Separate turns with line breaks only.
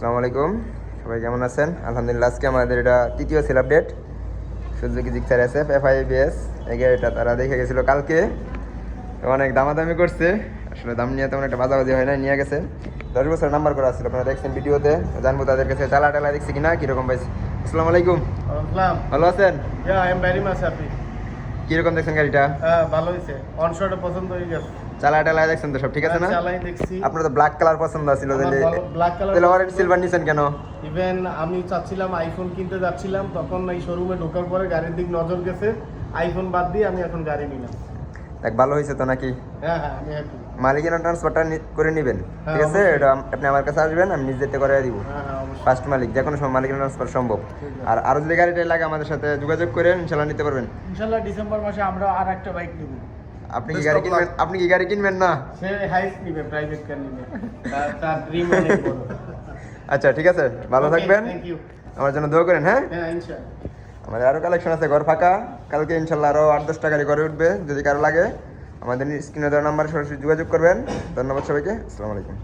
আসসালামু আলাইকুম, সবাই কেমন আছেন? আলহামদুলিল্লাহ। আজকে আমাদের এটা তৃতীয় sell update Suzuki Gixxer SF FI-ABS। এই গাড়িটা তারা দেখে গেছিলো কালকে, অনেক দামাদামি করছে। আসলে দাম নিয়ে তেমন একটা বাজাবাজি হয় না, নিয়ে গেছে। 10 বছর নাম্বার করা ছিল, আপনারা দেখছেন ভিডিওতে। জানবো তাদের কাছে চালা টালা দেখছি কিনা, কীরকম পাইছে। আসসালামু আলাইকুম, ভালো আছেন? কীরকম দেখছেন গাড়িটা?
ভালো হয়েছে, অনশটে পছন্দ হয়ে গেছে।
চালা টালা দেখছেন তো, সব ঠিক আছে না?
চালাই দেখছি।
আপনার তো ব্ল্যাক কালার পছন্দ ছিল,
ব্ল্যাক কালার
তাহলে অরেঞ্জ সিলভার নিছেন কেন?
ইভেন আমি চাচ্ছিলাম আইফোন কিনতে যাচ্ছিলাম, তখন এই শোরুমে ঢোকার পরে গাড়ির দিক নজর গেছে, আইফোন বাদ দিয়ে আমি এখন গাড়ি নিলাম।
দেখ ভালো হয়েছে তো নাকি?
হ্যাঁ হ্যাঁ, আমি হ্যাপি।
মালিকানা ট্রান্সফারটা করে নেবেন, ঠিক আছে? এটা আপনি আমার কাছে আসবেন, আমি নিজ যেতে করে দিব।
হ্যাঁ হ্যাঁ, অবশ্যই।
ফার্স্ট মালিক, যে কোনো সময় মালিকানা ট্রান্সফার সম্ভব। আর আরও যদি গাড়িটা লাগে আমাদের সাথে যোগাযোগ করেন, ইনশাল্লাহ নিতে পারবেন।
ইনশাআল্লাহ ডিসেম্বর মাসে আমরা আর একটা বাইক নিব।
আপনি কি গাড়ি কিনবেন? আপনি কি গাড়ি কিনবেন না?
সে হাইস নিবে, প্রাইভেট কার নিবে, তার ড্রিম অনেক বড়।
আচ্ছা ঠিক আছে, ভালো থাকবেন,
থ্যাংক ইউ।
আমার জন্য দোয়া করেন। হ্যাঁ,
হ্যাঁ ইনশাআল্লাহ।
আমাদের আরও কালেকশন আছে, ঘর ফাঁকা। কালকে ইনশাল্লাহ আরও 8-10টা গাড়ি ঘরে উঠবে। যদি কারো লাগে আমাদের স্ক্রিনে দেওয়া নাম্বারে সরাসরি যোগাযোগ করবেন। ধন্যবাদ সবাইকে, আসসালামু আলাইকুম।